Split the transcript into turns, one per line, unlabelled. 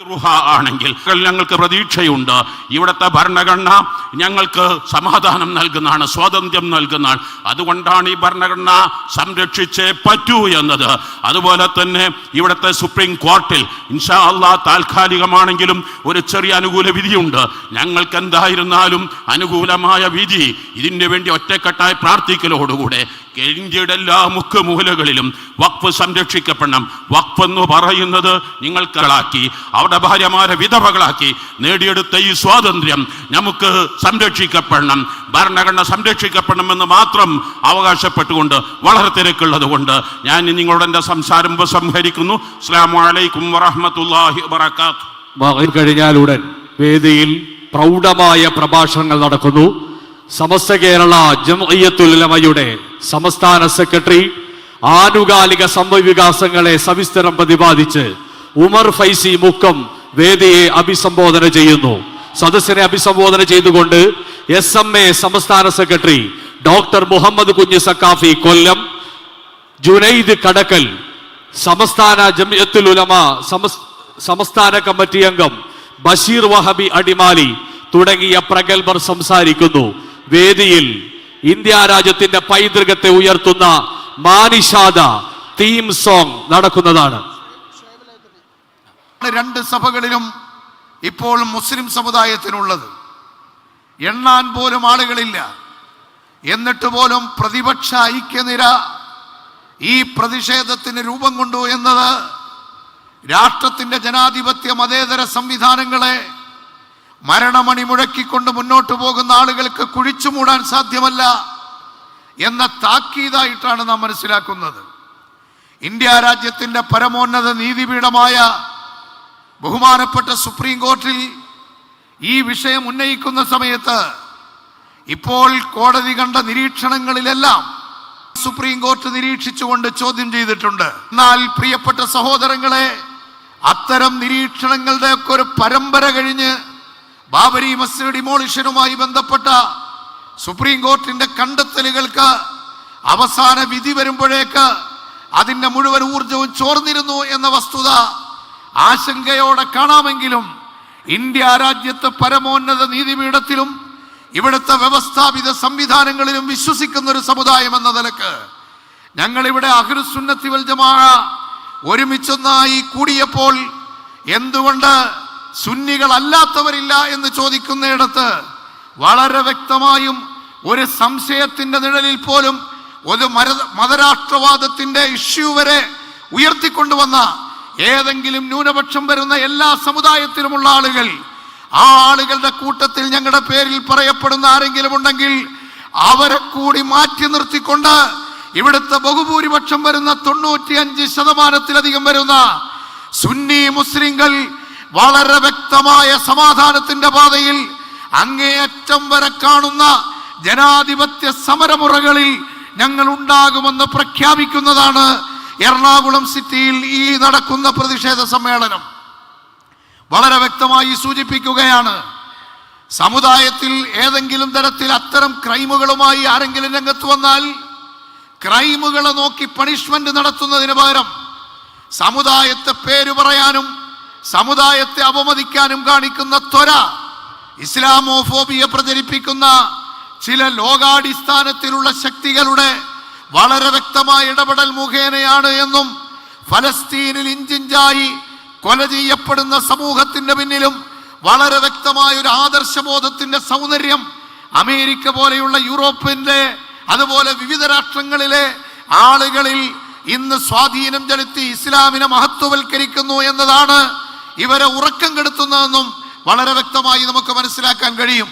ആണെങ്കിൽ ഞങ്ങൾക്ക് പ്രതീക്ഷയുണ്ട്. ഇവിടുത്തെ ഭരണഘടന ഞങ്ങൾക്ക് സമാധാനം നൽകുന്നതാണ്, സ്വാതന്ത്ര്യം നൽകുന്നതാണ്. അതുകൊണ്ടാണ് ഈ ഭരണഘടന സംരക്ഷിച്ചേ പറ്റൂ എന്നത്. അതുപോലെ തന്നെ ഇവിടുത്തെ സുപ്രീം കോർട്ടിൽ ഇൻഷാ അല്ലാഹ് താൽക്കാലികമാണെങ്കിലും ഒരു ചെറിയ അനുകൂല വിധിയുണ്ട്. ഞങ്ങൾക്ക് എന്തായിരുന്നാലും അനുകൂലമായ വിധി ഇതിനു വേണ്ടി ഒറ്റക്കെട്ടായി പ്രാർത്ഥിക്കലോടുകൂടെ ഇന്ത്യയുടെ എല്ലാ മുക്കുമൂലകളിലും വഖഫ് സംരക്ഷിക്കപ്പെടണം. വഖഫ് എന്ന് പറയുന്നത് നിങ്ങൾക്കാക്കി അവരുടെ ഭാര്യമാരെ വിധവകളാക്കി നേടിയെടുത്ത ഈ സ്വാതന്ത്ര്യം നമുക്ക് സംരക്ഷിക്കപ്പെടണം, ഭരണഘടന സംരക്ഷിക്കപ്പെടണമെന്ന് മാത്രം അവകാശപ്പെട്ടുകൊണ്ട് വളരെ തിരക്കുള്ളത് കൊണ്ട് ഞാൻ നിങ്ങളുടെ എൻ്റെ സംസാരം ഉപസംഹരിക്കുന്നു. അസ്സലാമു അലൈക്കും വറഹ്മത്തുള്ളാഹി വബറകാതുഹു.
കഴിഞ്ഞാൽ ഉടൻ വേദിയിൽ പ്രൗഢമായ പ്രഭാഷണങ്ങൾ നടക്കുന്നു. സമസ്ത കേരള ജംഇയ്യത്തുൽ ഉലമയുടെ സംസ്ഥാന സെക്രട്ടറി ആനുകാലിക സംഭവവികാസങ്ങളെ സവിസ്തരം പ്രതിപാദിച്ച് ഉമർ ഫൈസി മുക്കം വേദിയെ അഭിസംബോധന ചെയ്യുന്നു. സദസ്സിനെ അഭിസംബോധന ചെയ്തുകൊണ്ട് SMA സംസ്ഥാന സെക്രട്ടറി ഡോക്ടർ മുഹമ്മദ് കുഞ്ഞ് സക്കാഫി കൊല്ലം, ജുനൈദ് കടക്കൽ, സംസ്ഥാന ജംഇയ്യത്തുൽ ഉലമ സംസ്ഥാന കമ്മിറ്റി അംഗം ബഷീർ വഹബി അടിമാലി തുടങ്ങിയ പ്രഗത്ഭർ സംസാരിക്കുന്നു. വേദിയിൽ ഇന്ത്യ രാജ്യത്തിന്റെ പൈതൃകത്തെ ഉയർത്തുന്ന മാനിഷാദ തീം സോങ് നടക്കുന്നതാണ്.
രണ്ട് സഭകളിലും ഇപ്പോൾ മുസ്ലിം സമുദായത്തിനുള്ളത് എണ്ണാൻ പോലും ആളുകളില്ല. എന്നിട്ട് പോലും പ്രതിപക്ഷ ഐക്യനിര ഈ പ്രതിഷേധത്തിന് രൂപം കൊണ്ടു എന്നത് രാഷ്ട്രത്തിന്റെ ജനാധിപത്യ മതേതര സംവിധാനങ്ങളെ മരണമണി മുഴക്കിക്കൊണ്ട് മുന്നോട്ട് പോകുന്ന ആളുകൾക്ക് കുഴിച്ചു മൂടാൻ സാധ്യമല്ല എന്ന താക്കീതായിട്ടാണ് നാം മനസ്സിലാക്കുന്നത്. ഇന്ത്യ രാജ്യത്തിന്റെ പരമോന്നത നീതിപീഠമായ ബഹുമാനപ്പെട്ട സുപ്രീം കോർട്ടിൽ ഈ വിഷയം ഉന്നയിക്കുന്ന സമയത്ത് ഇപ്പോൾ കോടതി കണ്ട നിരീക്ഷണങ്ങളിലെല്ലാം സുപ്രീം കോർട്ട് നിരീക്ഷിച്ചുകൊണ്ട് ചോദ്യം ചെയ്തിട്ടുണ്ട്. എന്നാൽ പ്രിയപ്പെട്ട സഹോദരങ്ങളെ, അത്തരം നിരീക്ഷണങ്ങളുടെ ഒക്കെ ഒരു പരമ്പര കഴിഞ്ഞ് ബാബരി മസ്ജിദ് ഡിമോളിഷനുമായി ബന്ധപ്പെട്ട സുപ്രീം കോർട്ടിന്റെ കണ്ടെത്തലുകൾക്ക് അവസാന വിധി വരുമ്പോഴേക്ക് അതിന്റെ മുഴുവൻ ഊർജവും ചോർന്നിരുന്നു എന്ന വസ്തുത ആശങ്കയോടെ കാണാമെങ്കിലും ഇന്ത്യ രാജ്യത്ത് പരമോന്നത നീതിപീഠത്തിലും ഇവിടുത്തെ വ്യവസ്ഥാപിത സംവിധാനങ്ങളിലും വിശ്വസിക്കുന്ന ഒരു സമുദായം എന്ന നിലക്ക് ഞങ്ങളിവിടെ അഹ്ലുസുന്നത്തി വൽ ജമാഅ ഒരുമിച്ചൊന്നായി കൂടിയപ്പോൾ എന്തുകൊണ്ട് സുന്നികളല്ലാത്തവരില്ല എന്ന് ചോദിക്കുന്നിടത്ത് വളരെ വ്യക്തമായും ഒരു സംശയത്തിന്റെ നിഴലിൽ പോലും ഒരു മതരാഷ്ട്രവാദത്തിന്റെ ഇഷ്യൂ വരെ ഉയർത്തിക്കൊണ്ടുവന്ന ഏതെങ്കിലും ന്യൂനപക്ഷം വരുന്ന എല്ലാ സമുദായത്തിലുമുള്ള ആളുകൾ, ആ ആളുകളുടെ കൂട്ടത്തിൽ ഞങ്ങളുടെ പേരിൽ പറയപ്പെടുന്ന ആരെങ്കിലും ഉണ്ടെങ്കിൽ അവരെ കൂടി മാറ്റി നിർത്തിക്കൊണ്ട് ഇവിടുത്തെ ബഹുഭൂരിപക്ഷം വരുന്ന 95% വരുന്ന സുന്നി മുസ്ലിങ്ങൾ വളരെ വ്യക്തമായ സമാധാനത്തിന്റെ പാതയിൽ അങ്ങേയറ്റം വരെ കാണുന്ന ജനാധിപത്യ സമരമുറകളിൽ ഞങ്ങൾ ഉണ്ടാകുമെന്ന് പ്രഖ്യാപിക്കുന്നതാണ് എറണാകുളം സിറ്റിയിൽ ഈ നടക്കുന്ന പ്രതിഷേധ സമ്മേളനം. വളരെ വ്യക്തമായി സൂചിപ്പിക്കുകയാണ്, സമുദായത്തിൽ ഏതെങ്കിലും തരത്തിൽ അത്തരം ക്രൈമുകളുമായി ആരെങ്കിലും രംഗത്ത് വന്നാൽ ക്രൈമുകളെ നോക്കി പണിഷ്മെന്റ് നടത്തുന്നതിന് പകരം സമുദായത്തെ പേര് പറയാനും സമുദായത്തെ അപമതിക്കാനും കാണിക്കുന്ന ത്വര ഇസ്ലാമോഫോബിയ പ്രചരിപ്പിക്കുന്ന ചില ലോകാടിസ്ഥാനത്തിലുള്ള ശക്തികളുടെ വളരെ വ്യക്തമായ ഇടപെടൽ മുഖേനയാണ് എന്നും ഫലസ്തീനിൽ ഇഞ്ചിഞ്ചായി കൊല ചെയ്യപ്പെടുന്ന സമൂഹത്തിന്റെ പിന്നിലും വളരെ വ്യക്തമായ ഒരു ആദർശബോധത്തിന്റെ സൗന്ദര്യം അമേരിക്ക പോലെയുള്ള യൂറോപ്പിന്റെ അതുപോലെ വിവിധ രാഷ്ട്രങ്ങളിലെ ആളുകളിൽ ഇന്ന് സ്വാധീനം ചെലുത്തി ഇസ്ലാമിനെ മഹത്വവൽക്കരിക്കുന്നു എന്നതാണ് ഇവരെ ഉറക്കം കെടുത്തുന്നതെന്നും വളരെ വ്യക്തമായി നമുക്ക് മനസ്സിലാക്കാൻ കഴിയും.